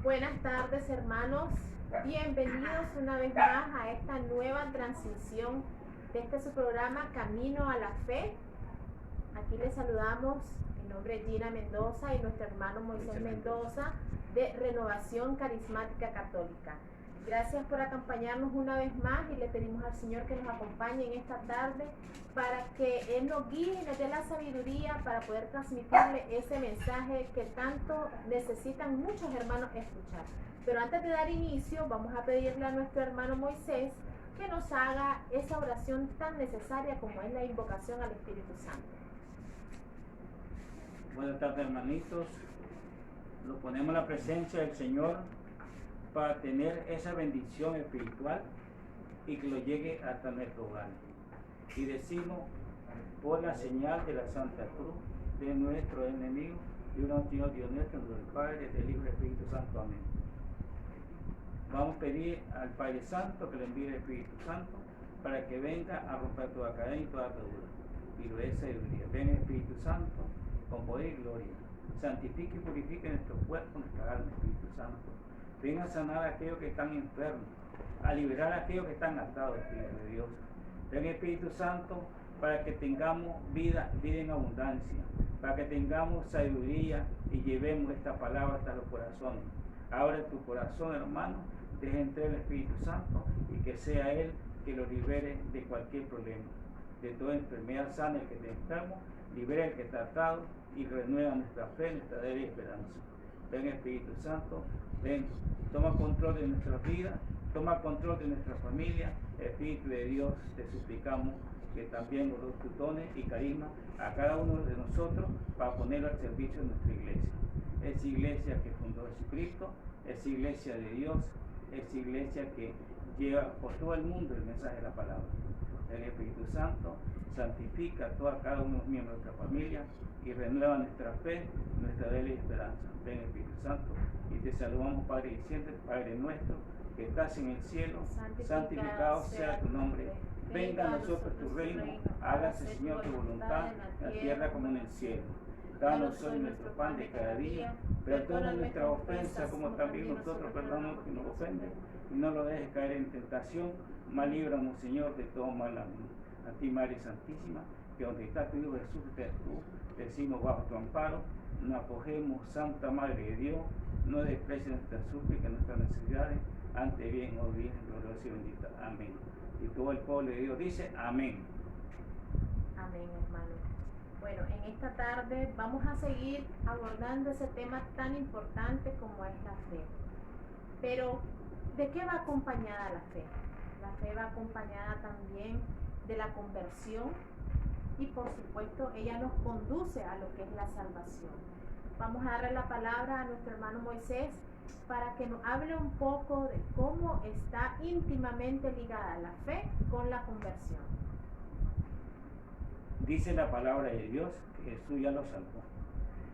Buenas tardes, hermanos. Bienvenidos una vez más a esta nueva transmisión de este su programa Camino a la Fe. Aquí les saludamos, mi nombre es Gina Mendoza y nuestro hermano Moisés Mendoza de Renovación Carismática Católica. Gracias por acompañarnos una vez más y le pedimos al Señor que nos acompañe en esta tarde para que Él nos guíe y nos dé la sabiduría para poder transmitirle ese mensaje que tanto necesitan muchos hermanos escuchar. Pero antes de dar inicio, vamos a pedirle a nuestro hermano Moisés que nos haga esa oración tan necesaria como es la invocación al Espíritu Santo. Buenas tardes, hermanitos. Nos ponemos en la presencia del Señor para tener esa bendición espiritual y que lo llegue hasta nuestro hogar. Y decimos, por la señal de la Santa Cruz de nuestro enemigo, y un Señor Dios nuestro, del Padre, del Hijo y del Espíritu Santo. Amén. Vamos a pedir al Padre Santo que le envíe el Espíritu Santo para que venga a romper toda cadena y toda atadura. Y lo es sabiduría. Ven Espíritu Santo con poder y gloria. Santifique y purifique nuestro cuerpo, nuestra alma, Espíritu Santo. Ven a sanar a aquellos que están enfermos, a liberar a aquellos que están atados, Espíritu de Dios. Ven Espíritu Santo para que tengamos vida en abundancia, para que tengamos sabiduría y llevemos esta palabra hasta los corazones. Abre tu corazón, hermano, deja entrar el Espíritu Santo y que sea Él que lo libere de cualquier problema, de toda enfermedad. Sana el que está enfermo, libera el que está atado y renueva nuestra fe, nuestra débil esperanza. Ven Espíritu Santo, ven, toma control de nuestras vidas, toma control de nuestra familia. Espíritu de Dios, te suplicamos que también nos des tus dones y carisma a cada uno de nosotros para ponerlo al servicio de nuestra iglesia. Es iglesia que fundó Jesucristo, es iglesia de Dios, es iglesia que lleva por todo el mundo el mensaje de la palabra. El Espíritu Santo santifica a cada uno de los miembros de nuestra familia y renueva nuestra fe, nuestra débil esperanza. Ven Espíritu Santo y te saludamos, Padre diciendo, Padre nuestro que estás en el cielo, santificado sea tu nombre. Venga a nosotros tu reino, hágase Señor tu voluntad, en la tierra como en el cielo. Danos hoy nuestro pan de cada día, perdona nuestras ofensas como también nosotros perdonamos a los que nos ofenden, y no lo dejes caer en tentación, mas líbranos, Señor, de todo mal. Amén. A ti, Madre Santísima, que donde está tu Hijo Jesús, estés tú, decimos bajo tu amparo, nos acogemos, Santa Madre de Dios, no desprecies nuestras súplicas, nuestras necesidades, ante bien, oh Virgen, gloriosa y bendita. Amén. Y todo el pueblo de Dios dice amén. Amén, hermano. Bueno, en esta tarde vamos a seguir abordando ese tema tan importante como es la fe. Pero, ¿de qué va acompañada la fe? La fe va acompañada también de la conversión y, por supuesto, ella nos conduce a lo que es la salvación. Vamos a darle la palabra a nuestro hermano Moisés para que nos hable un poco de cómo está íntimamente ligada la fe con la conversión. Dice la palabra de Dios que Jesús ya lo salvó.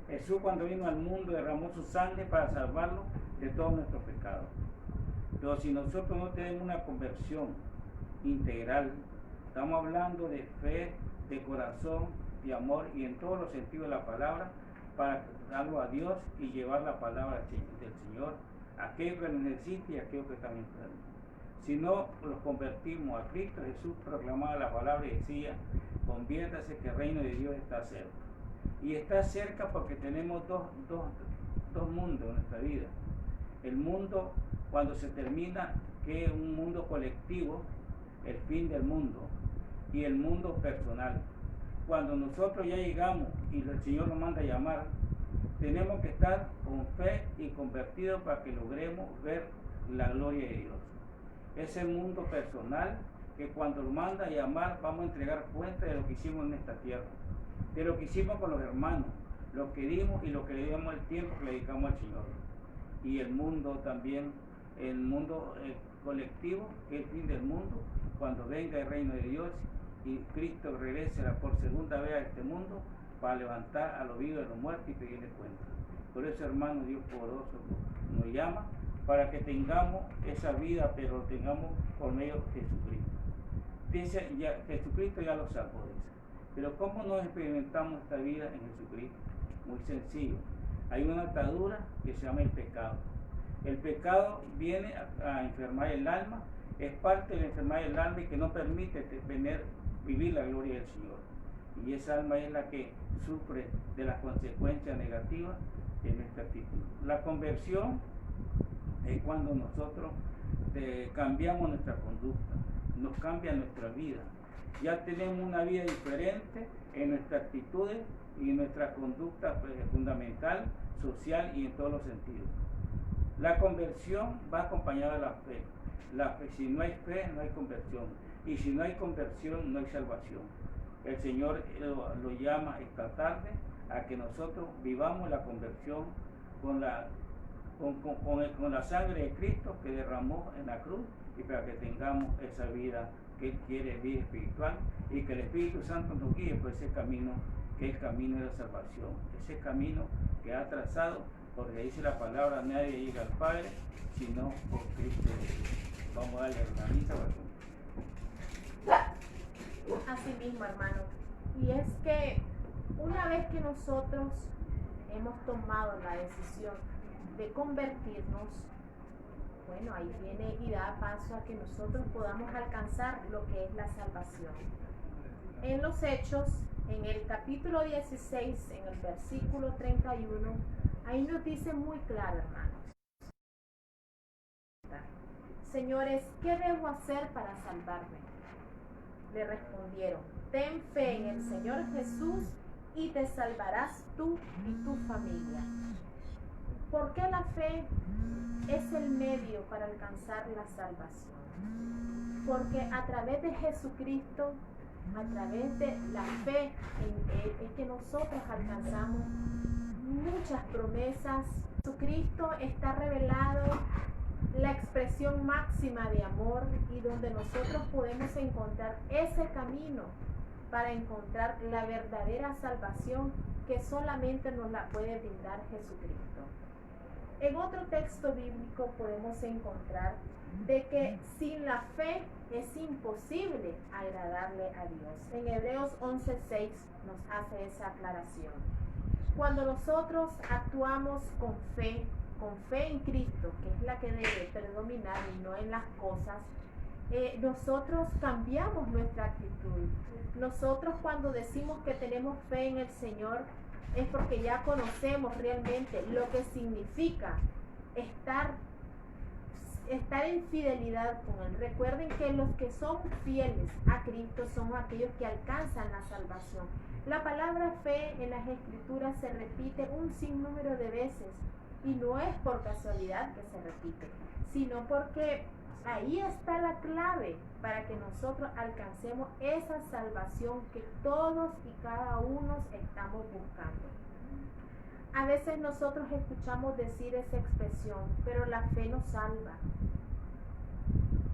Jesús, cuando vino al mundo, derramó su sangre para salvarlo de todos nuestros pecados. Pero si nosotros no tenemos una conversión integral, estamos hablando de fe, de corazón, de amor y en todos los sentidos de la palabra, para darlo a Dios y llevar la palabra del Señor a aquellos que lo necesitan y a aquellos que están enfermos. Si no los convertimos a Cristo, Jesús proclamaba la palabra y decía, conviértase que el reino de Dios está cerca. Y está cerca porque tenemos dos mundos en nuestra vida. El mundo cuando se termina, que es un mundo colectivo, el fin del mundo, y el mundo personal. Cuando nosotros ya llegamos y el Señor nos manda a llamar, tenemos que estar con fe y convertidos para que logremos ver la gloria de Dios. Ese mundo personal que cuando nos manda a llamar vamos a entregar cuenta de lo que hicimos en esta tierra, de lo que hicimos con los hermanos, lo que dimos y lo que le dimos, el tiempo que le dedicamos al Señor. Y el mundo también, el mundo colectivo, que es el fin del mundo, cuando venga el reino de Dios y Cristo regrese por segunda vez a este mundo para levantar a los vivos de los muertos y pedirles cuenta. Por eso, hermano, Dios poderoso nos llama para que tengamos esa vida, pero lo tengamos por medio de Jesucristo. Dice, Jesucristo ya lo salvó, dice. Pero ¿cómo nos experimentamos esta vida en Jesucristo? Muy sencillo. Hay una atadura que se llama el pecado. El pecado viene a enfermar el alma, es parte de la enfermedad del alma y que no permite vivir la gloria del Señor. Y esa alma es la que sufre de las consecuencias negativas de nuestra actitud. La conversión es cuando nosotros cambiamos nuestra conducta, nos cambia nuestra vida. Ya tenemos una vida diferente en nuestras actitudes y en nuestra conducta fundamental, social y en todos los sentidos. La conversión va acompañada de la fe. Si no hay fe, no hay conversión. Y si no hay conversión, no hay salvación. El Señor lo llama esta tarde a que nosotros vivamos la conversión con la sangre de Cristo que derramó en la cruz, y para que tengamos esa vida que Él quiere, vida espiritual, y que el Espíritu Santo nos guíe por ese camino, que es el camino de la salvación, ese camino que ha trazado, porque dice la palabra, nadie llega al Padre sino por Cristo Jesús. Vamos a darle la misa. Así mismo, hermano. Y es que una vez que nosotros hemos tomado la decisión de convertirnos, bueno, ahí viene y da paso a que nosotros podamos alcanzar lo que es la salvación. En los Hechos, en el capítulo 16, en el versículo 31, ahí nos dice muy claro, hermanos. Señores, ¿qué debo hacer para salvarme? Le respondieron, ten fe en el Señor Jesús y te salvarás tú y tu familia. ¿Por qué la fe es el medio para alcanzar la salvación? Porque a través de Jesucristo, a través de la fe en Él, es que nosotros alcanzamos muchas promesas. Jesucristo está revelado la expresión máxima de amor y donde nosotros podemos encontrar ese camino para encontrar la verdadera salvación que solamente nos la puede brindar Jesucristo. En otro texto bíblico podemos encontrar de que sin la fe es imposible agradarle a Dios. En Hebreos 11:6 nos hace esa aclaración. Cuando nosotros actuamos con fe en Cristo, que es la que debe predominar y no en las cosas, nosotros cambiamos nuestra actitud. Nosotros cuando decimos que tenemos fe en el Señor es porque ya conocemos realmente lo que significa estar en fidelidad con Él. Recuerden que los que son fieles a Cristo son aquellos que alcanzan la salvación. La palabra fe en las Escrituras se repite un sinnúmero de veces y no es por casualidad que se repite, sino porque ahí está la clave para que nosotros alcancemos esa salvación que todos y cada uno estamos buscando. A veces nosotros escuchamos decir esa expresión, pero la fe no salva,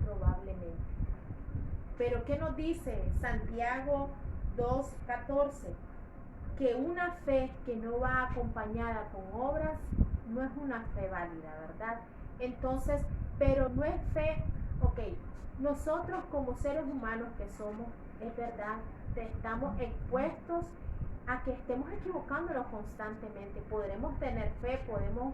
probablemente. Pero ¿qué nos dice Santiago 2:14? Que una fe que no va acompañada con obras no es una fe válida, ¿verdad? Entonces, pero no es fe, ok, nosotros como seres humanos que somos, es verdad, estamos expuestos a que estemos equivocándonos constantemente. Podremos tener fe, podemos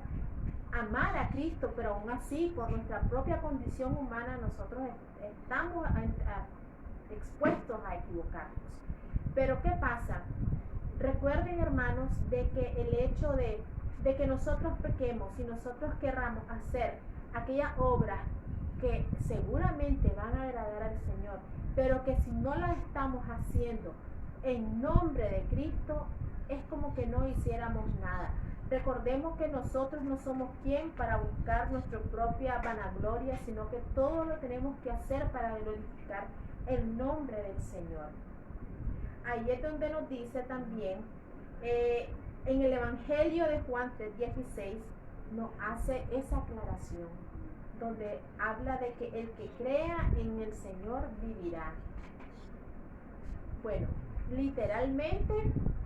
amar a Cristo, pero aún así, por nuestra propia condición humana, nosotros estamos expuestos a equivocarnos. Pero ¿qué pasa? Recuerden, hermanos, de que el hecho de que nosotros pequemos y nosotros querramos hacer aquellas obras que seguramente van a agradar al Señor, pero que si no las estamos haciendo en nombre de Cristo, es como que no hiciéramos nada. Recordemos que nosotros no somos quien para buscar nuestra propia vanagloria, sino que todo lo tenemos que hacer para glorificar el nombre del Señor. Ahí es donde nos dice también, en el Evangelio de Juan 3:16, nos hace esa aclaración, donde habla de que el que crea en el Señor vivirá. Bueno, literalmente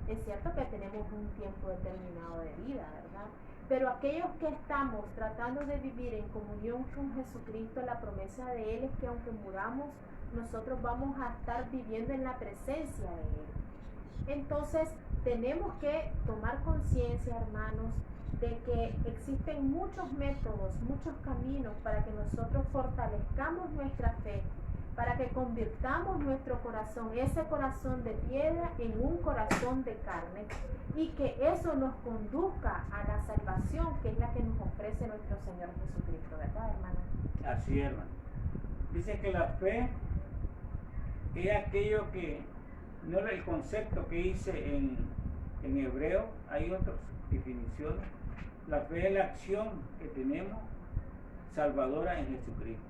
es cierto que tenemos un tiempo determinado de vida, ¿verdad? Pero aquellos que estamos tratando de vivir en comunión con Jesucristo, la promesa de Él es que aunque muramos, nosotros vamos a estar viviendo en la presencia de Él. Entonces tenemos que tomar conciencia, hermanos, de que existen muchos métodos, muchos caminos para que nosotros fortalezcamos nuestra fe, para que convirtamos nuestro corazón, ese corazón de piedra, en un corazón de carne, y que eso nos conduzca a la salvación, que es la que nos ofrece nuestro Señor Jesucristo, ¿verdad, hermana? Así es, hermano. Dice que la fe es aquello que, no era el concepto que hice en hebreo, hay otras definiciones. La fe es la acción que tenemos salvadora en Jesucristo.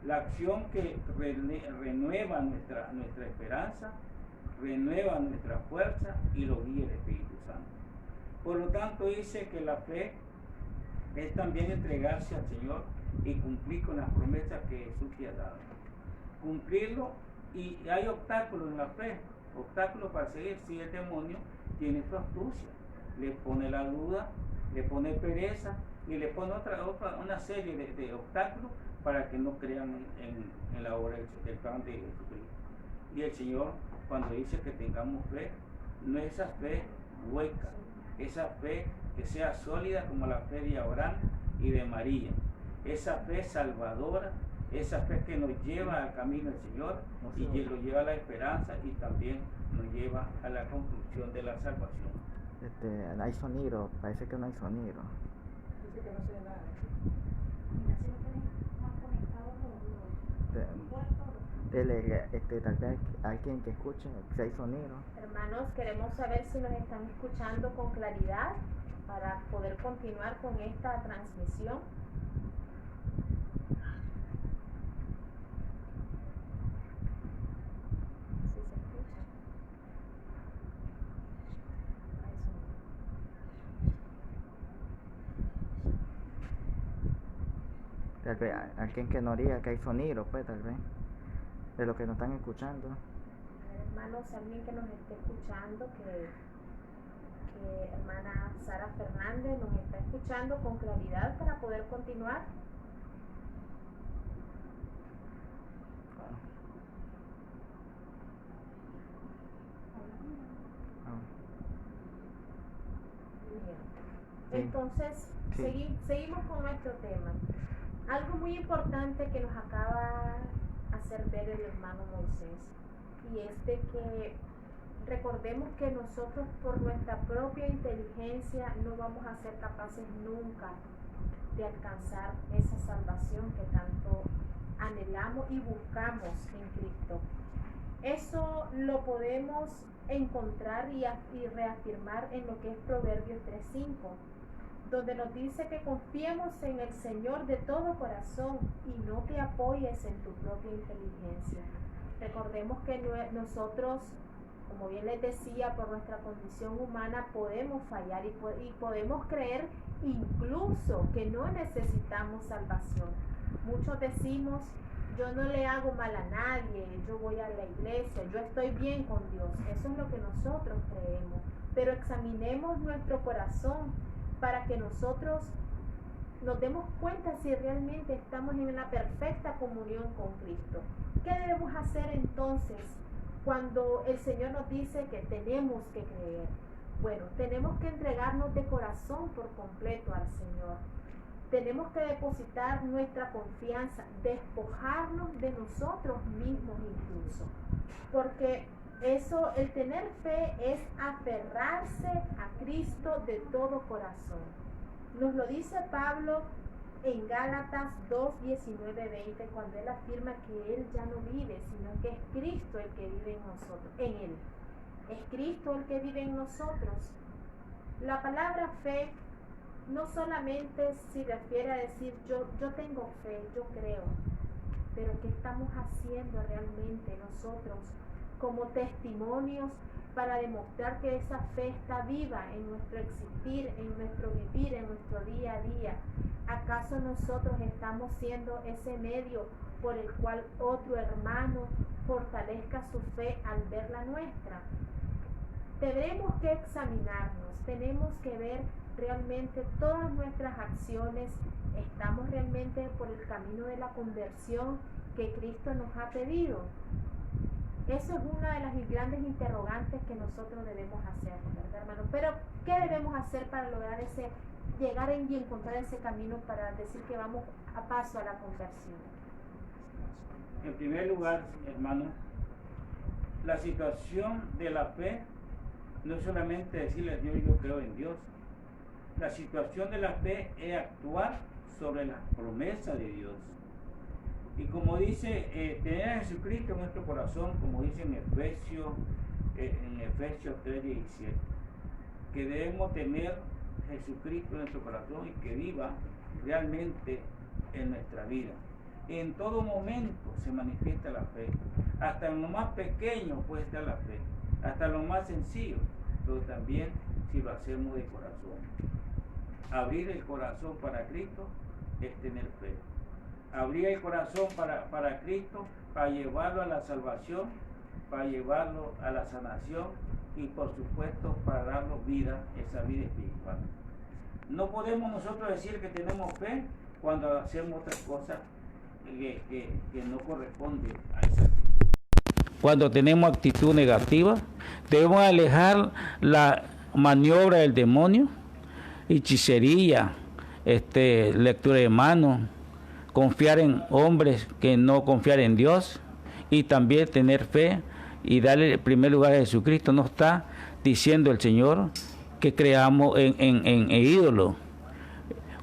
La acción que renueva nuestra esperanza, renueva nuestra fuerza y lo guía el Espíritu Santo. Por lo tanto, dice que la fe es también entregarse al Señor y cumplir con las promesas que Jesús te ha dado. Cumplirlo, y hay obstáculos en la fe, obstáculos para seguir. Si el demonio tiene su astucia, le pone la duda, le pone pereza y le pone una serie de obstáculos para que no crean en la obra del plan de Jesucristo. Y el Señor, cuando dice que tengamos fe, no es esa fe hueca, esa fe que sea sólida como la fe de Abraham y de María, esa fe salvadora, esa fe que nos lleva al camino del Señor y lo lleva a la esperanza y también nos lleva a la conclusión de la salvación. No hay sonido, parece que no hay sonido. Dice que no se ve nada. Mira, si lo tenés más conectado Tal vez alguien que escuche si hay sonido. Hermanos, queremos saber si nos están escuchando con claridad para poder continuar con esta transmisión. ¿Sí se escucha? Hay sonido. Tal vez alguien que no diga que hay sonido, pues tal vez, de lo que nos están escuchando. Hermanos, alguien que nos esté escuchando, que hermana Sara Fernández nos está escuchando con claridad para poder continuar. Bien. Entonces, Sí. seguimos con nuestro tema. Algo muy importante que nos acaba de hacer ver el hermano Moisés, y es de que recordemos que nosotros por nuestra propia inteligencia no vamos a ser capaces nunca de alcanzar esa salvación que tanto anhelamos y buscamos en Cristo. Eso lo podemos encontrar y reafirmar en lo que es Proverbios 3:5, donde nos dice que confiemos en el Señor de todo corazón y no te apoyes en tu propia inteligencia. Recordemos que nosotros, como bien les decía, por nuestra condición humana podemos fallar y podemos creer incluso que no necesitamos salvación. Muchos decimos: yo no le hago mal a nadie, yo voy a la iglesia, yo estoy bien con Dios. Eso es lo que nosotros creemos. Pero examinemos nuestro corazón para que nosotros nos demos cuenta si realmente estamos en una perfecta comunión con Cristo. ¿Qué debemos hacer entonces cuando el Señor nos dice que tenemos que creer? Bueno, tenemos que entregarnos de corazón por completo al Señor. Tenemos que depositar nuestra confianza, despojarnos de nosotros mismos incluso. Porque eso, el tener fe es aferrarse a Cristo de todo corazón. Nos lo dice Pablo en Gálatas 2:19-20, cuando él afirma que él ya no vive, sino que es Cristo el que vive en nosotros, en él. Es Cristo el que vive en nosotros. La palabra fe no solamente se refiere a decir yo tengo fe, yo creo, pero ¿qué estamos haciendo realmente nosotros como testimonios para demostrar que esa fe está viva en nuestro existir, en nuestro vivir, en nuestro día a día? ¿Acaso nosotros estamos siendo ese medio por el cual otro hermano fortalezca su fe al ver la nuestra? Tenemos que examinarnos, tenemos que ver realmente todas nuestras acciones. ¿Estamos realmente por el camino de la conversión que Cristo nos ha pedido? Eso es una de las grandes interrogantes que nosotros debemos hacer, ¿verdad, hermano? Pero, ¿qué debemos hacer para lograr llegar y encontrar ese camino para decir que vamos a paso a la conversión? En primer lugar, hermano, la situación de la fe no es solamente decirle a Dios yo creo en Dios. La situación de la fe es actuar sobre las promesas de Dios. Y como dice, tener a Jesucristo en nuestro corazón, como dice en Efesios 3:17, que debemos tener Jesucristo en nuestro corazón y que viva realmente en nuestra vida. En todo momento se manifiesta la fe. Hasta en lo más pequeño puede estar la fe, hasta en lo más sencillo, pero también si lo hacemos de corazón. Abrir el corazón para Cristo es tener fe. Abrir el corazón para Cristo, para llevarlo a la salvación, para llevarlo a la sanación y por supuesto para darnos vida, esa vida espiritual. No podemos nosotros decir que tenemos fe cuando hacemos otras cosas que no corresponden a esa actitud. Cuando tenemos actitud negativa, debemos alejar la maniobra del demonio, hechicería, lectura de mano, confiar en hombres que no confiar en Dios, y también tener fe y darle el primer lugar a Jesucristo. No está diciendo el Señor que creamos en ídolos,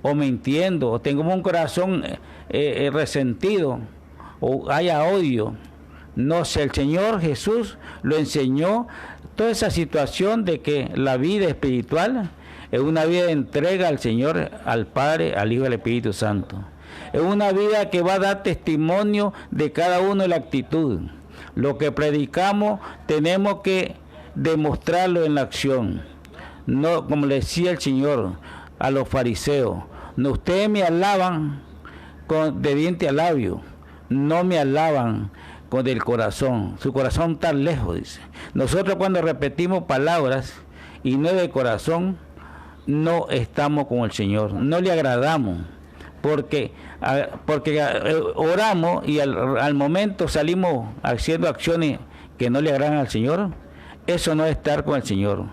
o mintiendo, o tengamos un corazón resentido, o haya odio. No sé, el Señor Jesús lo enseñó, toda esa situación de que la vida espiritual es una vida de entrega al Señor, al Padre, al Hijo y al Espíritu Santo. Es una vida que va a dar testimonio de cada uno de la actitud. Lo que predicamos tenemos que demostrarlo en la acción. No, como le decía el Señor a los fariseos, no, ustedes me alaban de diente a labio, no me alaban con el corazón. Su corazón está lejos, dice. Nosotros cuando repetimos palabras y no de corazón, no estamos con el Señor, no le agradamos, porque oramos y al momento salimos haciendo acciones que no le agradan al Señor. Eso no es estar con el Señor.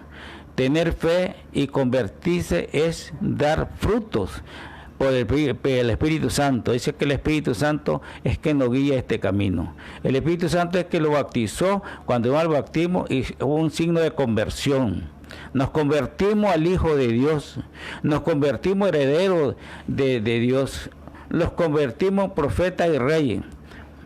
Tener fe y convertirse es dar frutos por el Espíritu Santo. Dice que el Espíritu Santo es que nos guía este camino. El Espíritu Santo es que lo bautizó cuando iba al bautismo y hubo un signo de conversión. Nos convertimos al Hijo de Dios, nos convertimos herederos de Dios, nos convertimos profetas y reyes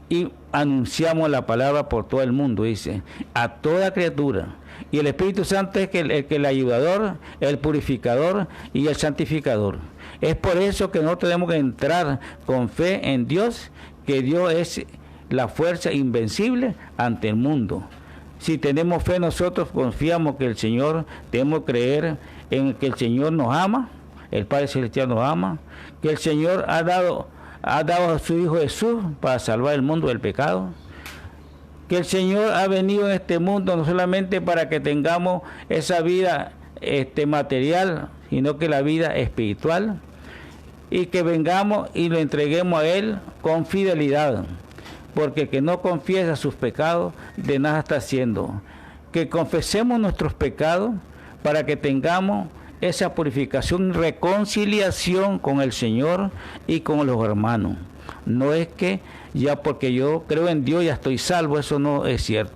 y anunciamos la palabra por todo el mundo, dice, a toda criatura. Y el Espíritu Santo es el ayudador, el purificador y el santificador. Es por eso que nosotros tenemos que entrar con fe en Dios, que Dios es la fuerza invencible ante el mundo. Si tenemos fe, nosotros confiamos que el Señor, debemos creer en que el Señor nos ama, el Padre Celestial nos ama, que el Señor ha dado a su Hijo Jesús para salvar el mundo del pecado, que el Señor ha venido en este mundo no solamente para que tengamos esa vida material, sino que la vida espiritual, y que vengamos y lo entreguemos a Él con fidelidad. Porque el que no confiesa sus pecados, de nada está haciendo. Que confesemos nuestros pecados para que tengamos esa purificación y reconciliación con el Señor y con los hermanos. No es que ya porque yo creo en Dios ya estoy salvo, eso no es cierto.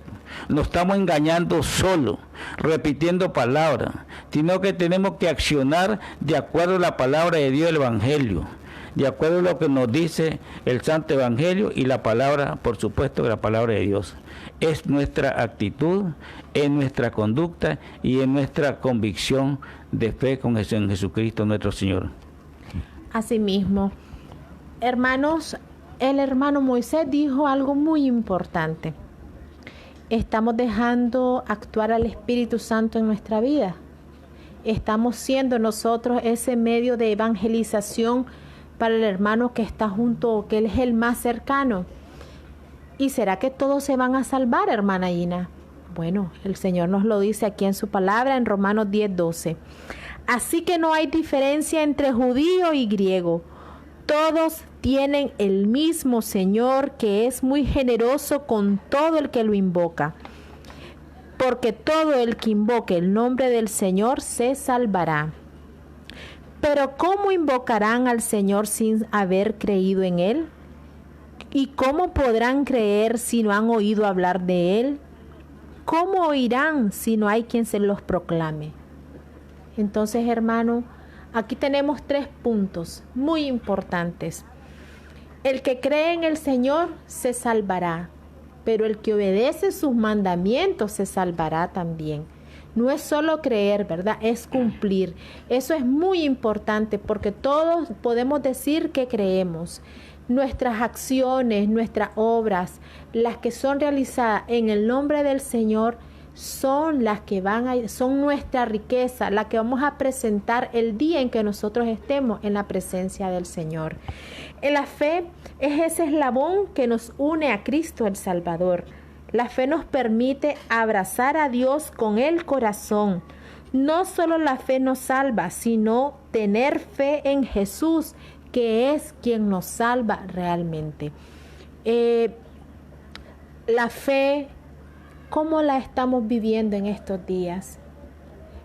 No estamos engañando solo, repitiendo palabras, sino que tenemos que accionar de acuerdo a la palabra de Dios, el Evangelio. De acuerdo a lo que nos dice el Santo Evangelio y la palabra, por supuesto, la palabra de Dios. Es nuestra actitud, es nuestra conducta y es nuestra convicción de fe en Jesucristo nuestro Señor. Asimismo, hermanos, el hermano Moisés dijo algo muy importante. ¿Estamos dejando actuar al Espíritu Santo en nuestra vida? ¿Estamos siendo nosotros ese medio de evangelización para el hermano que está junto, que él es el más cercano? ¿Y será que todos se van a salvar, hermana Gina? Bueno, el Señor nos lo dice aquí en su palabra, en Romanos 10:12. Así que no hay diferencia entre judío y griego. todos tienen el mismo Señor, que es muy generoso con todo el que lo invoca. Porque todo el que invoque el nombre del Señor se salvará. Pero ¿cómo invocarán al Señor sin haber creído en Él? ¿Y cómo podrán creer si no han oído hablar de Él? ¿Cómo oirán si no hay quien se los proclame? Entonces, hermano, aquí tenemos 3 puntos muy importantes. El que cree en el Señor se salvará, pero el que obedece sus mandamientos se salvará también. No es solo creer, ¿verdad? Es cumplir. Eso es muy importante porque todos podemos decir que creemos. Nuestras acciones, nuestras obras, las que son realizadas en el nombre del Señor, son las que son nuestra riqueza, la que vamos a presentar el día en que nosotros estemos en la presencia del Señor. La fe es ese eslabón que nos une a Cristo el Salvador. La fe nos permite abrazar a Dios con el corazón. No solo la fe nos salva, sino tener fe en Jesús, que es quien nos salva realmente. La fe, ¿cómo la estamos viviendo en estos días?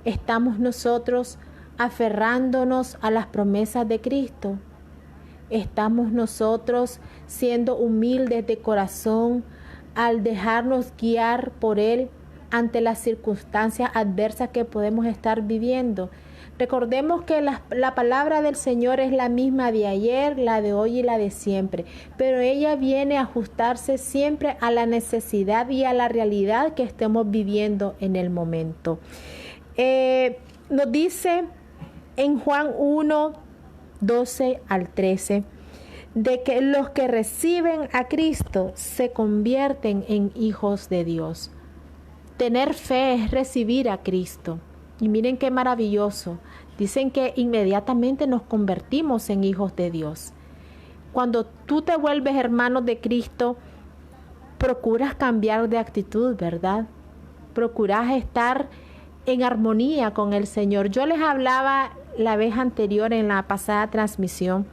¿Estamos nosotros aferrándonos a las promesas de Cristo? ¿Estamos nosotros siendo humildes de corazón al dejarnos guiar por Él ante las circunstancias adversas que podemos estar viviendo? Recordemos que la palabra del Señor es la misma de ayer, la de hoy y la de siempre, pero ella viene a ajustarse siempre a la necesidad y a la realidad que estemos viviendo en el momento. Nos dice en Juan 1, 12 al 13, de que los que reciben a Cristo se convierten en hijos de Dios. Tener fe es recibir a Cristo. Y miren qué maravilloso. Dicen que inmediatamente nos convertimos en hijos de Dios. Cuando tú te vuelves hermano de Cristo, procuras cambiar de actitud, ¿verdad? Procuras estar en armonía con el Señor. Yo les hablaba la vez anterior en la pasada transmisión,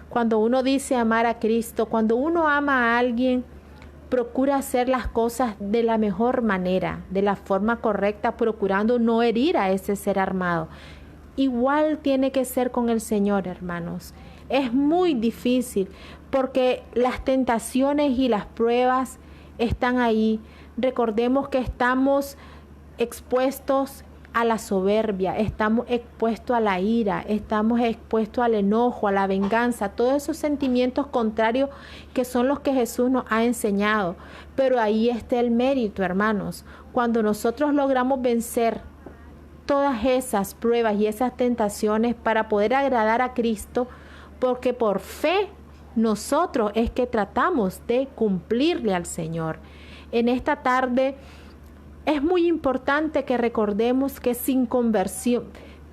cuando uno dice amar a Cristo, cuando uno ama a alguien, procura hacer las cosas de la mejor manera, de la forma correcta, procurando no herir a ese ser amado. Igual tiene que ser con el Señor, hermanos. Es muy difícil porque las tentaciones y las pruebas están ahí. Recordemos que estamos expuestos a la soberbia, estamos expuestos a la ira, estamos expuestos al enojo, a la venganza, todos esos sentimientos contrarios que son los que Jesús nos ha enseñado. Pero ahí está el mérito, hermanos. Cuando nosotros logramos vencer todas esas pruebas y esas tentaciones para poder agradar a Cristo, porque por fe nosotros es que tratamos de cumplirle al Señor. En esta tarde es muy importante que recordemos que sin conversión,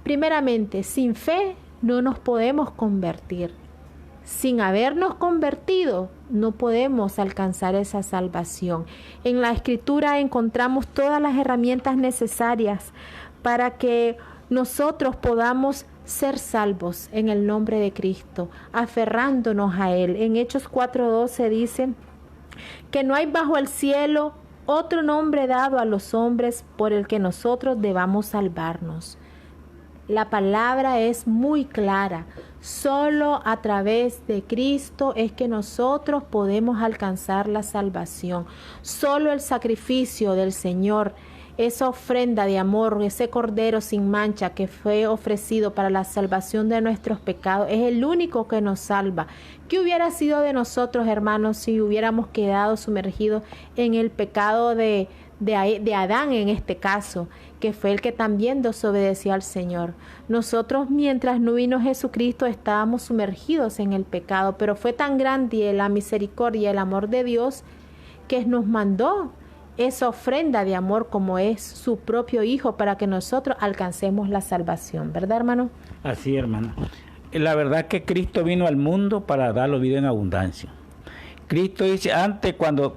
primeramente, sin fe no nos podemos convertir. Sin habernos convertido, no podemos alcanzar esa salvación. En la Escritura encontramos todas las herramientas necesarias para que nosotros podamos ser salvos en el nombre de Cristo, aferrándonos a Él. En Hechos 4:12 dice que no hay bajo el cielo otro nombre dado a los hombres por el que nosotros debamos salvarnos. La palabra es muy clara. Solo a través de Cristo es que nosotros podemos alcanzar la salvación. Solo el sacrificio del Señor, esa ofrenda de amor, ese cordero sin mancha que fue ofrecido para la salvación de nuestros pecados, es el único que nos salva. ¿Qué hubiera sido de nosotros, hermanos, si hubiéramos quedado sumergidos en el pecado de Adán en este caso, que fue el que también desobedeció al Señor? Nosotros, mientras no vino Jesucristo, estábamos sumergidos en el pecado, pero fue tan grande la misericordia y el amor de Dios que nos mandó esa ofrenda de amor como es su propio Hijo para que nosotros alcancemos la salvación, ¿verdad, hermano? Así, hermano. La verdad que Cristo vino al mundo para darlo vida en abundancia. Cristo dice, antes cuando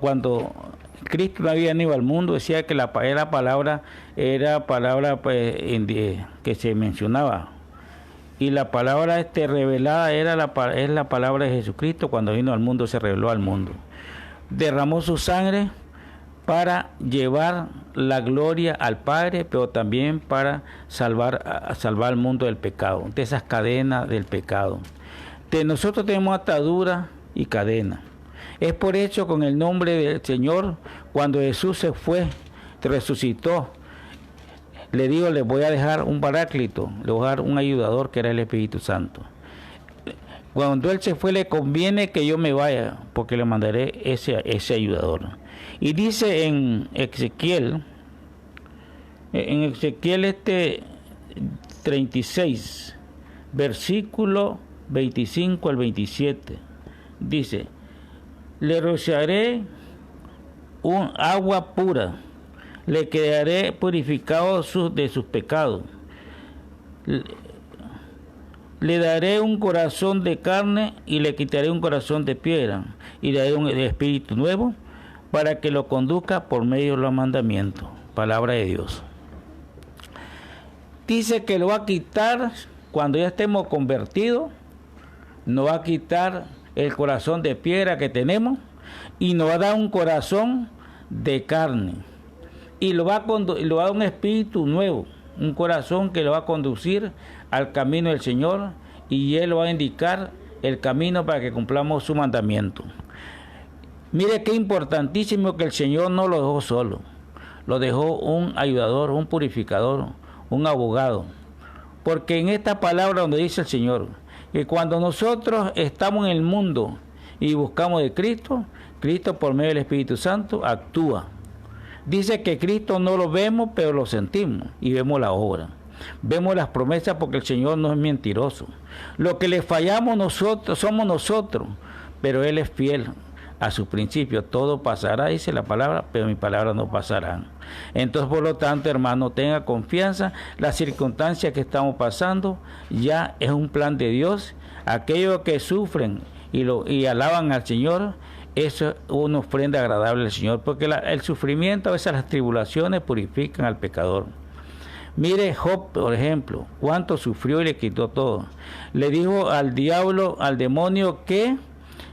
Cristo no había venido al mundo, decía que la palabra era palabra pues, que se mencionaba. y la palabra revelada es la palabra de Jesucristo. Cuando vino al mundo se reveló al mundo. Derramó su sangre para llevar la gloria al Padre, pero también para salvar al mundo del pecado, de esas cadenas del pecado. Nosotros tenemos atadura y cadena. Es por eso, con el nombre del Señor, cuando Jesús se fue, resucitó, le digo, les voy a dejar un paráclito, le voy a dar un ayudador, que era el Espíritu Santo. Cuando Él se fue, le conviene que yo me vaya, porque le mandaré ese ayudador. Y dice en Ezequiel 36, versículo 25 al 27, dice: le rociaré un agua pura, le quedaré purificado de sus pecados. Le daré un corazón de carne y le quitaré un corazón de piedra, y le daré un espíritu nuevo para que lo conduzca por medio de los mandamientos. Palabra de Dios. Dice que lo va a quitar cuando ya estemos convertidos, nos va a quitar el corazón de piedra que tenemos y nos va a dar un corazón de carne. Y lo va a dar un espíritu nuevo, un corazón que lo va a conducir al camino del Señor, y Él lo va a indicar el camino para que cumplamos su mandamiento. Mire qué importantísimo que el Señor no lo dejó solo, lo dejó un ayudador, un purificador, un abogado. Porque en esta palabra donde dice el Señor, que cuando nosotros estamos en el mundo y buscamos de Cristo, Cristo por medio del Espíritu Santo actúa. Dice que Cristo no lo vemos, pero lo sentimos y vemos la obra. Vemos las promesas, porque el Señor no es mentiroso. Lo que le fallamos nosotros somos nosotros, pero Él es fiel a su principio. Todo pasará, dice la palabra, pero mis palabras no pasarán. Entonces, por lo tanto, hermano, tenga confianza. Las circunstancias que estamos pasando ya es un plan de Dios. Aquellos que sufren y alaban al Señor, eso es una ofrenda agradable al Señor, porque el sufrimiento, a veces las tribulaciones, purifican al pecador. Mire Job, por ejemplo, cuánto sufrió y le quitó todo. Le dijo al diablo, al demonio, que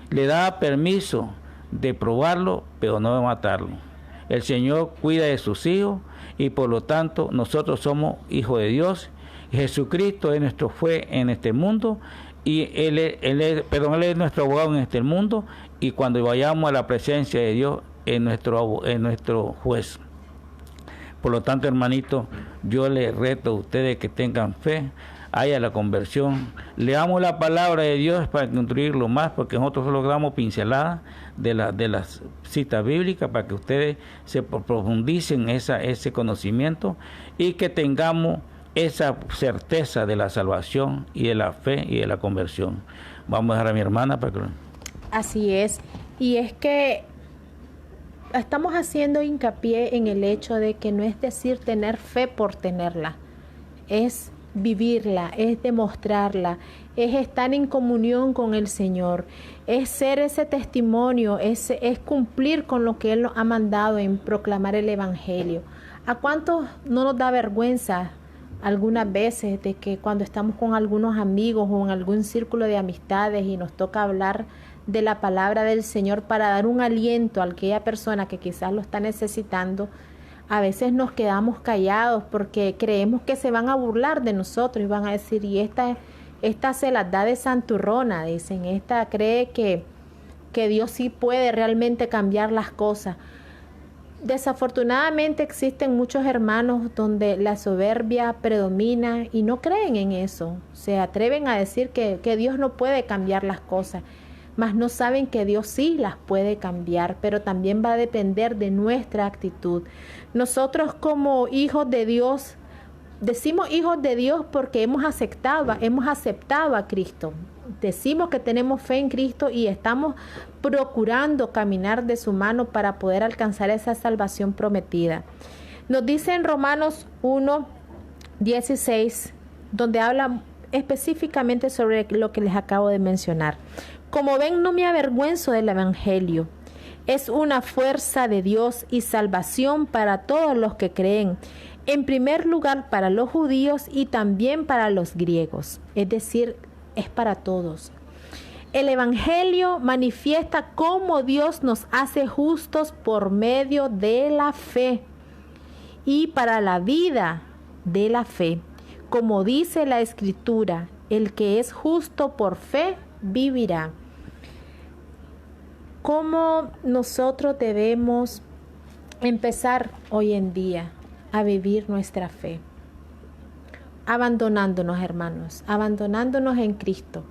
le daba permiso de probarlo, pero no de matarlo. El Señor cuida de sus hijos, y por lo tanto nosotros somos hijos de Dios. Jesucristo es nuestro juez en este mundo, y Él es nuestro abogado en este mundo, y cuando vayamos a la presencia de Dios es nuestro juez. Por lo tanto, hermanito, yo les reto a ustedes que tengan fe, haya la conversión. Leamos la palabra de Dios para construirlo más, porque nosotros solo damos pinceladas de las citas bíblicas, para que ustedes se profundicen ese conocimiento, y que tengamos esa certeza de la salvación y de la fe y de la conversión. Vamos a dejar a mi hermana para que... Así es, y es que estamos haciendo hincapié en el hecho de que no es decir tener fe por tenerla, es vivirla, es demostrarla, es estar en comunión con el Señor, es ser ese testimonio, es cumplir con lo que Él nos ha mandado en proclamar el Evangelio. ¿A cuántos no nos da vergüenza algunas veces de que cuando estamos con algunos amigos o en algún círculo de amistades y nos toca hablar de la palabra del Señor para dar un aliento a aquella persona que quizás lo está necesitando, a veces nos quedamos callados porque creemos que se van a burlar de nosotros y van a decir, y esta se las da de santurrona, dicen, esta cree que Dios sí puede realmente cambiar las cosas. Desafortunadamente existen muchos hermanos donde la soberbia predomina y no creen en eso, se atreven a decir que Dios no puede cambiar las cosas, mas no saben que Dios sí las puede cambiar, pero también va a depender de nuestra actitud. Nosotros como hijos de Dios, decimos hijos de Dios porque hemos aceptado a Cristo. Decimos que tenemos fe en Cristo y estamos procurando caminar de su mano para poder alcanzar esa salvación prometida. Nos dice en Romanos 1:16, donde habla específicamente sobre lo que les acabo de mencionar. Como ven, no me avergüenzo del Evangelio. Es una fuerza de Dios y salvación para todos los que creen. En primer lugar para los judíos y también para los griegos, es decir, es para todos. El Evangelio manifiesta cómo Dios nos hace justos por medio de la fe y para la vida de la fe. Como dice la Escritura, el que es justo por fe vivirá. ¿Cómo nosotros debemos empezar hoy en día a vivir nuestra fe? Abandonándonos, hermanos, abandonándonos en Cristo,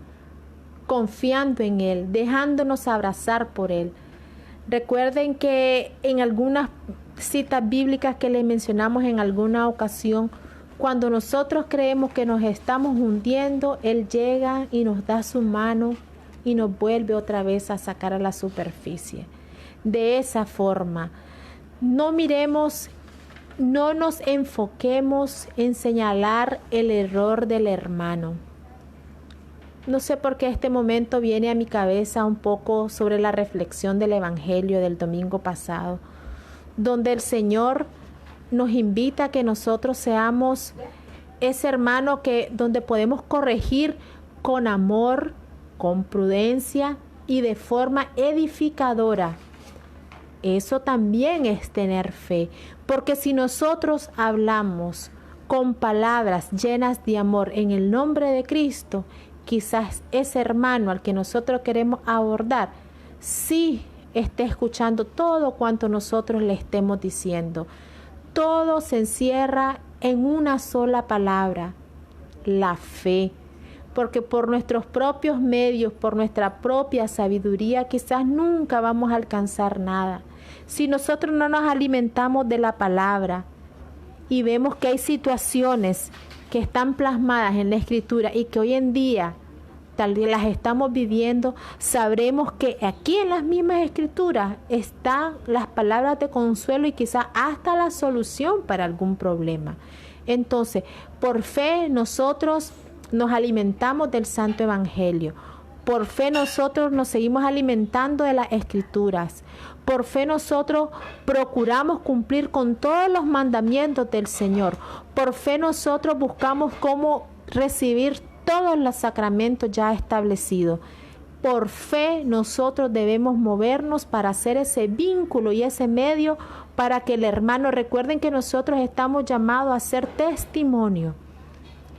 confiando en Él, dejándonos abrazar por Él. Recuerden que en algunas citas bíblicas que les mencionamos en alguna ocasión, cuando nosotros creemos que nos estamos hundiendo, Él llega y nos da su mano y nos vuelve otra vez a sacar a la superficie. De esa forma, no miremos, no nos enfoquemos en señalar el error del hermano. No sé por qué este momento viene a mi cabeza un poco sobre la reflexión del Evangelio del domingo pasado, donde el Señor nos invita a que nosotros seamos ese hermano donde podemos corregir con amor, con prudencia y de forma edificadora. Eso también es tener fe, porque si nosotros hablamos con palabras llenas de amor en el nombre de Cristo, quizás ese hermano al que nosotros queremos abordar, sí esté escuchando todo cuanto nosotros le estemos diciendo. Todo se encierra en una sola palabra, la fe. Porque por nuestros propios medios, por nuestra propia sabiduría, quizás nunca vamos a alcanzar nada. Si nosotros no nos alimentamos de la palabra y vemos que hay situaciones que están plasmadas en la Escritura y que hoy en día tal vez las estamos viviendo, sabremos que aquí en las mismas Escrituras están las palabras de consuelo y quizás hasta la solución para algún problema. Entonces, por fe nosotros nos alimentamos del Santo Evangelio. Por fe nosotros nos seguimos alimentando de las Escrituras. Por fe nosotros procuramos cumplir con todos los mandamientos del Señor. Por fe nosotros buscamos cómo recibir todos los sacramentos ya establecidos. Por fe nosotros debemos movernos para hacer ese vínculo y ese medio para que el hermano, recuerden que nosotros estamos llamados a ser testimonio.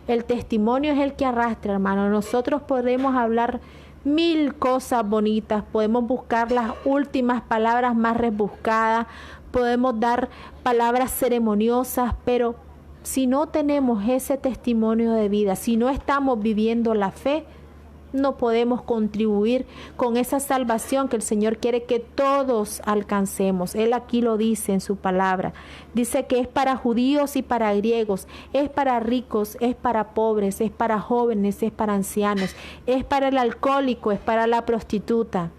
El testimonio es el que arrastra, hermano. Nosotros podemos hablar 1000 cosas bonitas, podemos buscar las últimas palabras más rebuscadas, podemos dar palabras ceremoniosas, pero si no tenemos ese testimonio de vida, si no estamos viviendo la fe, no podemos contribuir con esa salvación que el Señor quiere que todos alcancemos. Él aquí lo dice en su palabra. Dice que es para judíos y para griegos, es para ricos, es para pobres, es para jóvenes, es para ancianos, es para el alcohólico, es para la prostituta,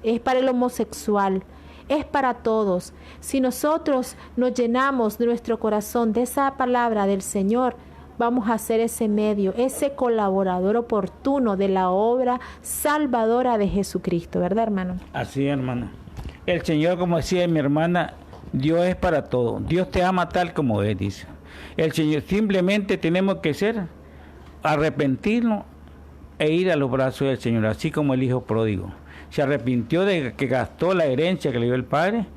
es para el homosexual, es para todos. Si nosotros nos llenamos nuestro corazón de esa palabra del Señor, vamos a ser ese medio, ese colaborador oportuno de la obra salvadora de Jesucristo, ¿verdad, hermano? Así, hermana. El Señor, como decía mi hermana, Dios es para todo. Dios te ama tal como es, dice. El Señor, simplemente tenemos que arrepentirnos e ir a los brazos del Señor, así como el hijo pródigo. Se arrepintió de que gastó la herencia que le dio el Padre.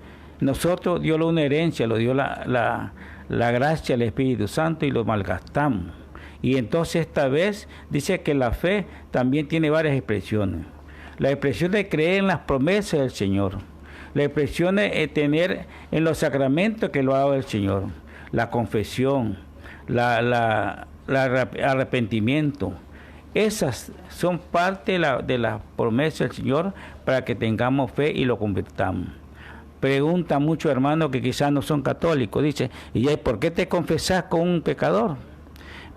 Nosotros, Dios le dio una herencia, le dio la gracia del Espíritu Santo y lo malgastamos. Y entonces esta vez dice que la fe también tiene varias expresiones. La expresión de creer en las promesas del Señor. La expresión de tener en los sacramentos que lo ha dado el Señor. La confesión, arrepentimiento. Esas son parte de la promesa del Señor para que tengamos fe y lo convirtamos. Pregunta muchos hermanos que quizás no son católicos, dice, ¿y por qué te confesás con un pecador?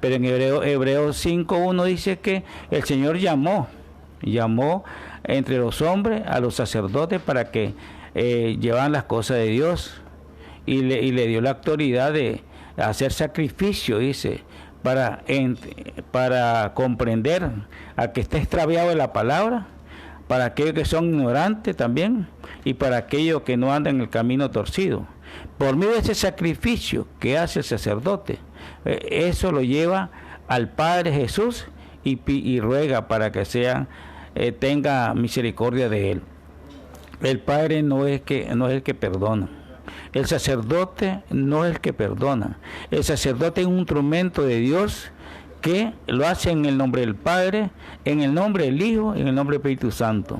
Pero en Hebreos 5:1 dice que el Señor llamó entre los hombres a los sacerdotes para que llevaran las cosas de Dios y le dio la autoridad de hacer sacrificio, dice, para comprender al que está extraviado de la palabra, para aquellos que son ignorantes también y para aquellos que no andan en el camino torcido. por medio de ese sacrificio que hace el sacerdote, eso lo lleva al Padre Jesús y ruega para que tenga misericordia de él. El Padre no es el que perdona. El sacerdote no es el que perdona. El sacerdote es un instrumento de Dios que lo hace en el nombre del Padre, en el nombre del Hijo, en el nombre del Espíritu Santo.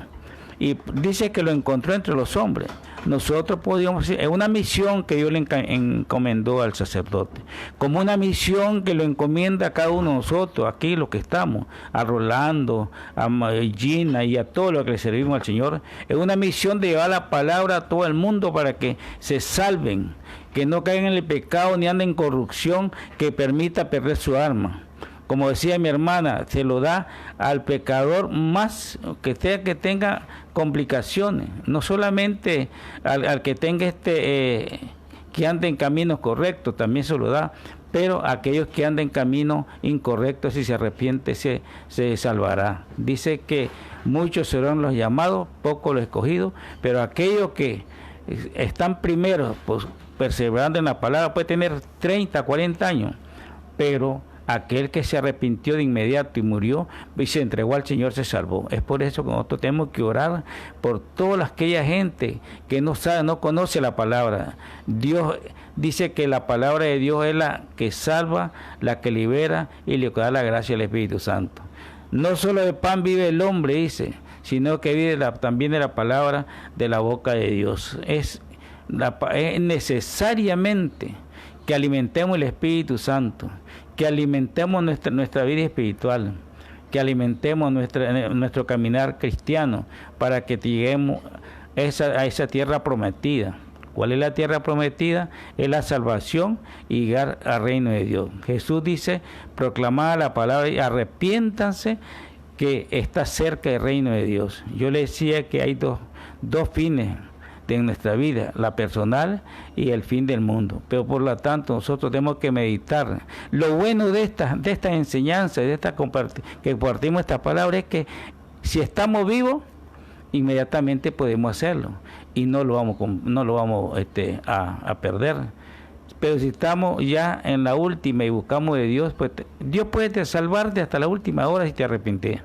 Y dice que lo encontró entre los hombres. Nosotros podíamos, es una misión que Dios le encomendó al sacerdote, como una misión que lo encomienda a cada uno de nosotros, aquí los que estamos, a Rolando, a Gina y a todos los que le servimos al Señor. Es una misión de llevar la palabra a todo el mundo para que se salven, que no caigan en el pecado ni anden en corrupción que permita perder su alma. Como decía mi hermana, se lo da al pecador más que tenga complicaciones, no solamente al que tenga que ande en caminos correctos, también se lo da, pero a aquellos que anden en caminos incorrectos, si se arrepiente, se salvará. Dice que muchos serán los llamados, pocos los escogidos, pero aquellos que están primero, pues, perseverando en la palabra, puede tener 30, 40 años, pero aquel que se arrepintió de inmediato y murió y se entregó al Señor se salvó. Es por eso que nosotros tenemos que orar por toda aquella gente que no sabe, no conoce la palabra. Dios dice que la palabra de Dios es la que salva, la que libera y le da la gracia al Espíritu Santo. No solo de pan vive el hombre, dice, sino que vive también de la palabra de la boca de Dios. Es necesariamente que alimentemos el Espíritu Santo, que alimentemos nuestra vida espiritual, que alimentemos nuestro caminar cristiano para que lleguemos a esa tierra prometida. ¿Cuál es la tierra prometida? Es la salvación y llegar al reino de Dios. Jesús dice, proclamad la palabra y arrepiéntanse que está cerca el reino de Dios. Yo le decía que hay dos fines de nuestra vida, la personal y el fin del mundo. Pero por lo tanto nosotros tenemos que meditar. Lo bueno de estas enseñanzas, que compartimos esta palabra, es que si estamos vivos, inmediatamente podemos hacerlo y no lo vamos a perder. Pero si estamos ya en la última y buscamos de Dios, pues Dios puede salvarte hasta la última hora si te arrepientes.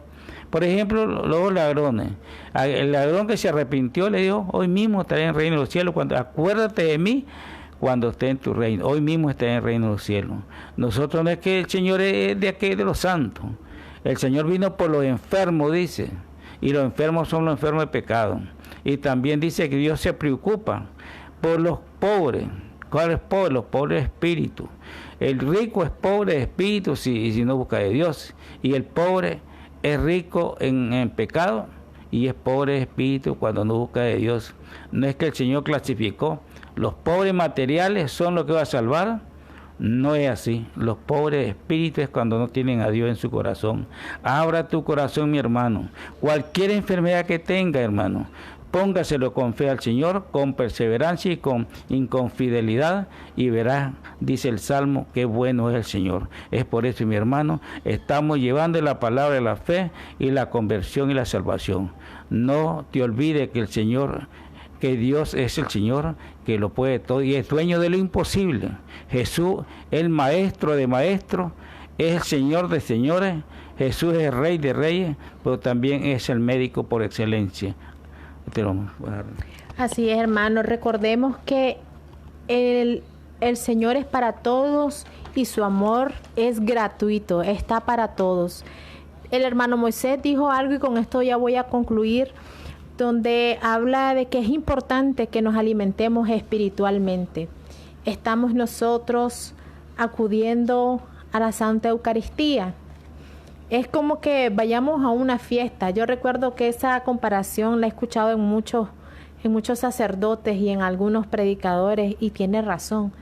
Por ejemplo, los ladrones. El ladrón que se arrepintió le dijo, hoy mismo estaré en el reino de los cielos. Acuérdate de mí cuando esté en tu reino. Hoy mismo estaré en el reino de los cielos. Nosotros no es que el Señor es de los santos. El Señor vino por los enfermos, dice. Y los enfermos son los enfermos de pecado. Y también dice que Dios se preocupa por los pobres. ¿Cuál es pobre? Los pobres de espíritu. El rico es pobre de espíritu si no busca de Dios. Y el pobre es rico en pecado y es pobre de espíritu cuando no busca de Dios. No es que el Señor clasificó, los pobres materiales son los que va a salvar. No es así. Los pobres de espíritu es cuando no tienen a Dios en su corazón. Abra tu corazón, mi hermano. Cualquier enfermedad que tenga, hermano, póngaselo con fe al Señor, con perseverancia y con fidelidad, y verás, dice el Salmo, qué bueno es el Señor. Es por eso, mi hermano, estamos llevando la palabra de la fe y la conversión y la salvación. No te olvides que el Señor, que Dios es el Señor, que lo puede todo y es dueño de lo imposible. Jesús, el maestro de maestros, es el Señor de señores. Jesús es el Rey de reyes, pero también es el médico por excelencia. Así es, hermano. Recordemos que el Señor es para todos y su amor es gratuito, está para todos. El hermano Moisés dijo algo y con esto ya voy a concluir, donde habla de que es importante que nos alimentemos espiritualmente. Estamos nosotros acudiendo a la Santa Eucaristía. Es como que vayamos a una fiesta. Yo recuerdo que esa comparación la he escuchado en muchos sacerdotes y en algunos predicadores, y tiene razón.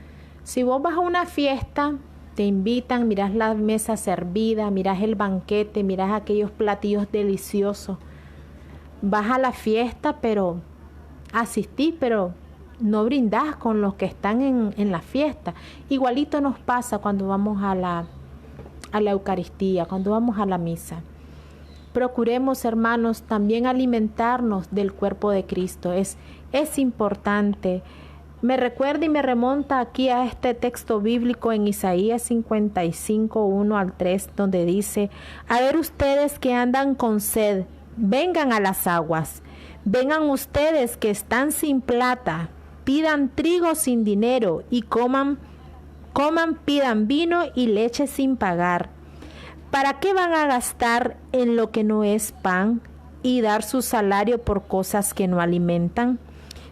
Si vos vas a una fiesta, te invitan, mirás la mesa servida, mirás el banquete, mirás aquellos platillos deliciosos. Vas a la fiesta, pero asistís, pero no brindás con los que están en la fiesta. Igualito nos pasa cuando vamos a la Eucaristía, cuando vamos a la misa. Procuremos, hermanos, también alimentarnos del cuerpo de Cristo. Es importante me recuerda y me remonta aquí a este texto bíblico en Isaías 55, 1 al 3, donde dice: a ver ustedes que andan con sed, vengan a las aguas. Vengan ustedes que están sin plata, pidan trigo sin dinero y coman, pidan vino y leche sin pagar. ¿Para qué van a gastar en lo que no es pan y dar su salario por cosas que no alimentan?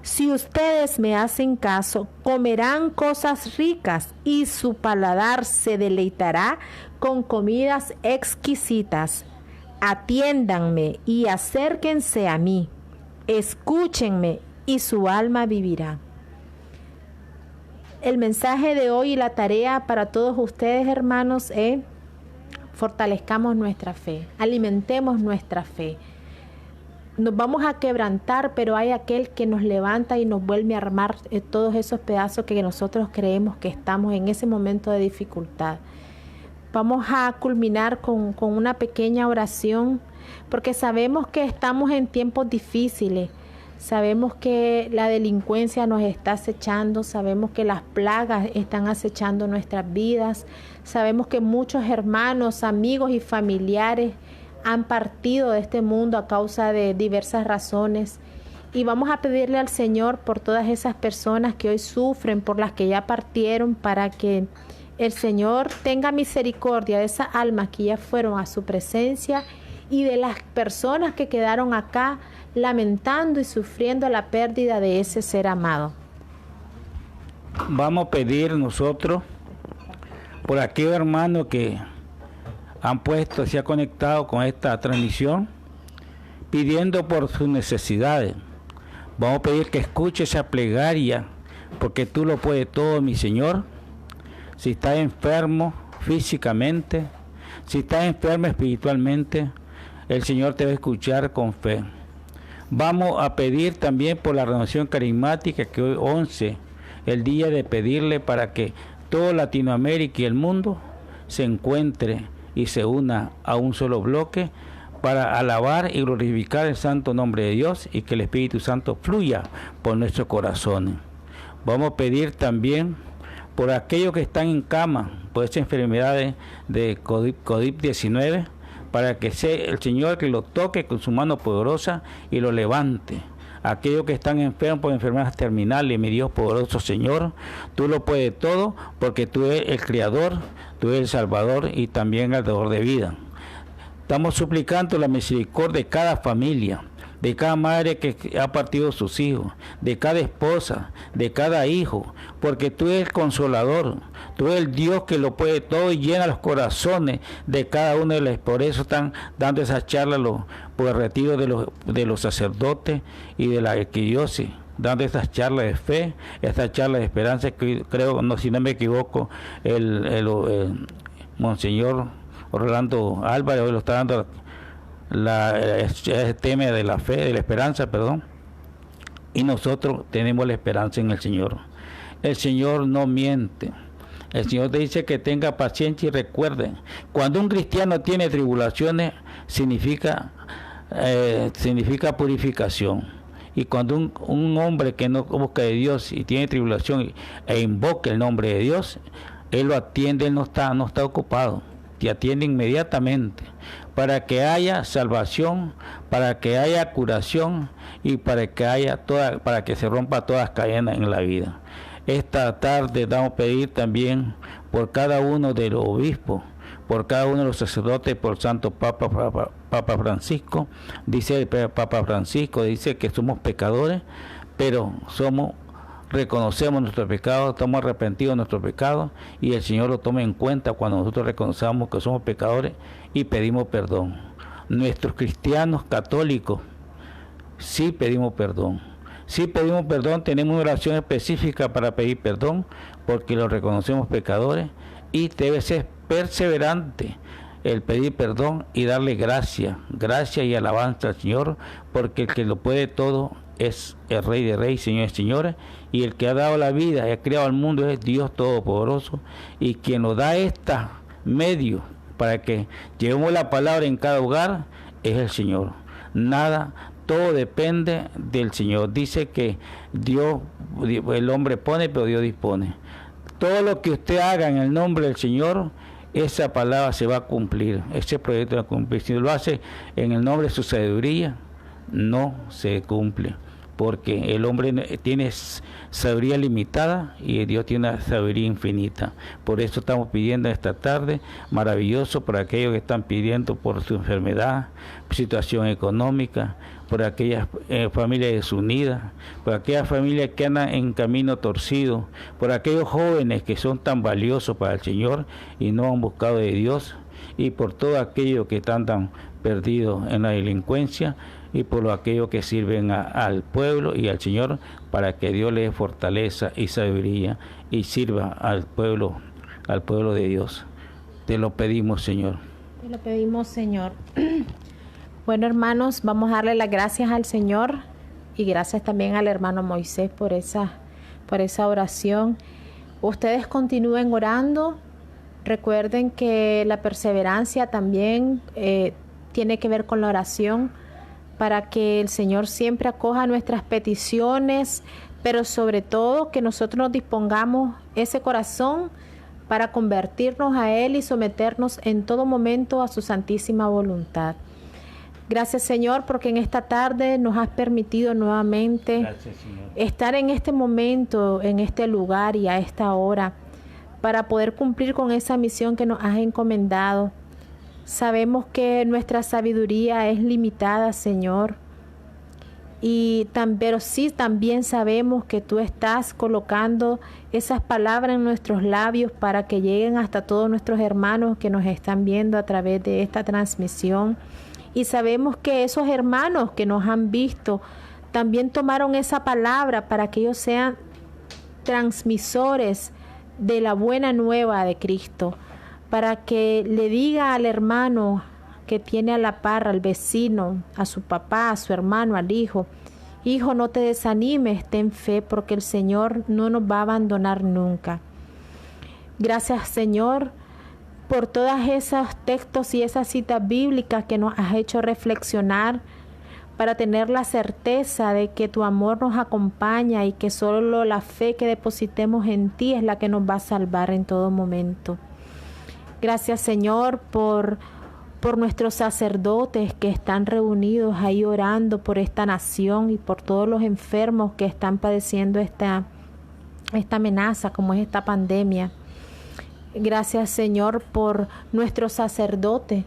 Si ustedes me hacen caso, comerán cosas ricas y su paladar se deleitará con comidas exquisitas. Atiéndanme y acérquense a mí. Escúchenme y su alma vivirá. El mensaje de hoy y la tarea para todos ustedes, hermanos, es: fortalezcamos nuestra fe, alimentemos nuestra fe. Nos vamos a quebrantar, pero hay aquel que nos levanta y nos vuelve a armar todos esos pedazos que nosotros creemos que estamos en ese momento de dificultad. Vamos a culminar con una pequeña oración, porque sabemos que estamos en tiempos difíciles. Sabemos que la delincuencia nos está acechando, sabemos que las plagas están acechando nuestras vidas, sabemos que muchos hermanos, amigos y familiares han partido de este mundo a causa de diversas razones. Y vamos a pedirle al Señor por todas esas personas que hoy sufren, por las que ya partieron, para que el Señor tenga misericordia de esas almas que ya fueron a su presencia y de las personas que quedaron acá lamentando y sufriendo la pérdida de ese ser amado. Vamos a pedir nosotros por aquellos hermanos que se han conectado con esta transmisión, pidiendo por sus necesidades. Vamos a pedir que escuche esa plegaria, porque tú lo puedes todo, mi Señor. Si estás enfermo físicamente, si estás enfermo espiritualmente, el Señor te va a escuchar con fe. Vamos a pedir también por la renovación carismática, que hoy 11, el día de pedirle para que toda Latinoamérica y el mundo se encuentre y se una a un solo bloque para alabar y glorificar el santo nombre de Dios, y que el Espíritu Santo fluya por nuestros corazones. Vamos a pedir también por aquellos que están en cama por esas enfermedades de COVID-19, para que sea el Señor que lo toque con su mano poderosa y lo levante. Aquellos que están enfermos por enfermedades terminales, mi Dios poderoso Señor, tú lo puedes todo, porque tú eres el Creador, tú eres el Salvador y también el dador de vida. Estamos suplicando la misericordia de cada familia, de cada madre que ha partido sus hijos, de cada esposa, de cada hijo, porque tú eres el consolador, tú eres el Dios que lo puede todo y llena los corazones de cada uno de los. Por eso están dando esas charlas por el retiro de los sacerdotes y de la arquidiócesis, dando estas charlas de fe, estas charlas de esperanza, que creo, si no me equivoco, el Monseñor Orlando Álvarez hoy lo está dando el tema de la fe, de la esperanza, perdón. Y nosotros tenemos la esperanza en el Señor. El Señor no miente. El Señor te dice que tenga paciencia, y recuerden, cuando un cristiano tiene tribulaciones, significa purificación. Y cuando un hombre que no busca de Dios y tiene tribulación e invoca el nombre de Dios, Él lo atiende, Él no está ocupado, te atiende inmediatamente, para que haya salvación, para que haya curación y para que se rompa todas las cadenas en la vida. Esta tarde vamos a pedir también por cada uno de los obispos, por cada uno de los sacerdotes, por el Santo Papa Francisco. Dice el Papa Francisco, dice que somos pecadores, pero reconocemos nuestros pecados, estamos arrepentidos de nuestros pecados, y el Señor lo toma en cuenta cuando nosotros reconocemos que somos pecadores y pedimos perdón. Nuestros cristianos católicos sí pedimos perdón. Sí pedimos perdón, tenemos una oración específica para pedir perdón, porque lo reconocemos pecadores, y debe ser perseverante el pedir perdón y darle gracia y alabanza al Señor, porque el que lo puede todo es el Rey de Reyes, Señor de Señores, y el que ha dado la vida y ha creado el mundo es Dios Todopoderoso, y quien nos da esta medio para que llevemos la palabra en cada hogar es el Señor. Nada, todo depende del Señor. Dice que Dios, el hombre pone, pero Dios dispone. Todo lo que usted haga en el nombre del Señor, esa palabra se va a cumplir, ese proyecto va a cumplir. Si lo hace en el nombre de su sabiduría, no se cumple, porque el hombre tiene sabiduría limitada y Dios tiene una sabiduría infinita. Por eso estamos pidiendo esta tarde, maravilloso, por aquellos que están pidiendo por su enfermedad, situación económica, por aquellas familias desunidas, por aquellas familias que andan en camino torcido, por aquellos jóvenes que son tan valiosos para el Señor y no han buscado de Dios, y por todos aquellos que están tan perdidos en la delincuencia, y por aquellos que sirven al pueblo y al Señor, para que Dios les dé fortaleza y sabiduría y sirva al pueblo de Dios. Te lo pedimos, Señor. Te lo pedimos, Señor. Bueno, hermanos, vamos a darle las gracias al Señor y gracias también al hermano Moisés por esa oración. Ustedes continúen orando. Recuerden que la perseverancia también tiene que ver con la oración, para que el Señor siempre acoja nuestras peticiones, pero sobre todo que nosotros nos dispongamos ese corazón para convertirnos a Él y someternos en todo momento a su santísima voluntad. Gracias, Señor, porque en esta tarde nos has permitido nuevamente estar en este momento, en este lugar y a esta hora, para poder cumplir con esa misión que nos has encomendado. Sabemos que nuestra sabiduría es limitada, Señor, pero sí también sabemos que tú estás colocando esas palabras en nuestros labios para que lleguen hasta todos nuestros hermanos que nos están viendo a través de esta transmisión. Y sabemos que esos hermanos que nos han visto también tomaron esa palabra para que ellos sean transmisores de la buena nueva de Cristo, para que le diga al hermano que tiene a la par, al vecino, a su papá, a su hermano, al hijo: hijo, no te desanimes, ten fe, porque el Señor no nos va a abandonar nunca. Gracias, Señor, por todos esos textos y esas citas bíblicas que nos has hecho reflexionar, para tener la certeza de que tu amor nos acompaña y que solo la fe que depositemos en ti es la que nos va a salvar en todo momento. Gracias, Señor, por nuestros sacerdotes que están reunidos ahí orando por esta nación y por todos los enfermos que están padeciendo esta amenaza como es esta pandemia. Gracias, Señor, por nuestro sacerdote,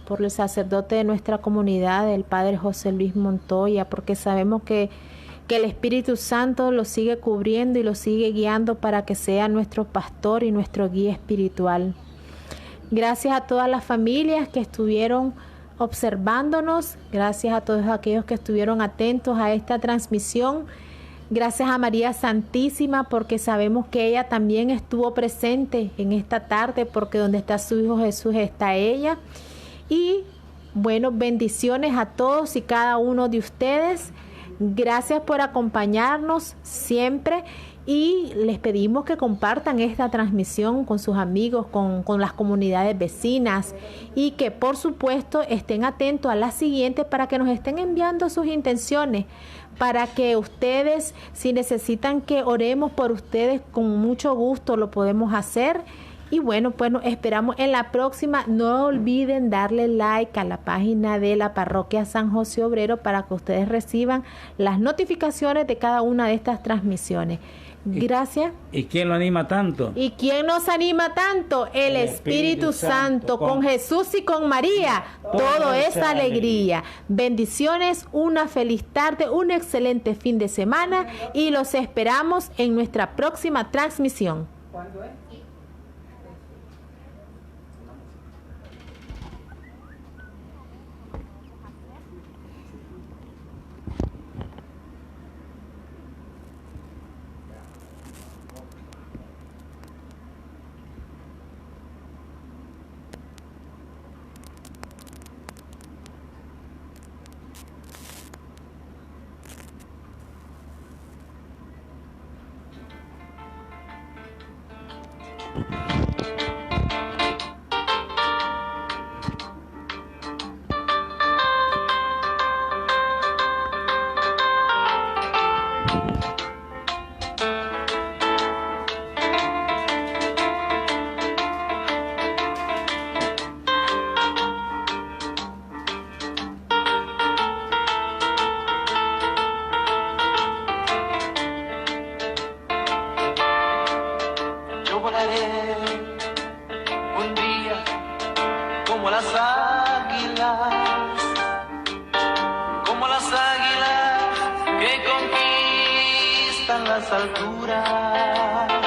por el sacerdote de nuestra comunidad, el Padre José Luis Montoya, porque sabemos que el Espíritu Santo lo sigue cubriendo y lo sigue guiando para que sea nuestro pastor y nuestro guía espiritual. Gracias a todas las familias que estuvieron observándonos, gracias a todos aquellos que estuvieron atentos a esta transmisión. Gracias a María Santísima, porque sabemos que ella también estuvo presente en esta tarde, porque donde está su Hijo Jesús está ella. Y bueno, bendiciones a todos y cada uno de ustedes. Gracias por acompañarnos siempre y les pedimos que compartan esta transmisión con sus amigos, con las comunidades vecinas, y que por supuesto estén atentos a la siguiente para que nos estén enviando sus intenciones, para que ustedes, si necesitan que oremos por ustedes, con mucho gusto lo podemos hacer. Y bueno, pues nos esperamos en la próxima. No olviden darle like a la página de la Parroquia San José Obrero para que ustedes reciban las notificaciones de cada una de estas transmisiones. Gracias. ¿Y quién lo anima tanto? ¿Y quién nos anima tanto? El Espíritu Santo. Con Jesús y con María, todo es alegría. Bendiciones, una feliz tarde, un excelente fin de semana y los esperamos en nuestra próxima transmisión. ¿Cuándo es? volaré un día como las águilas, que conquistan las alturas.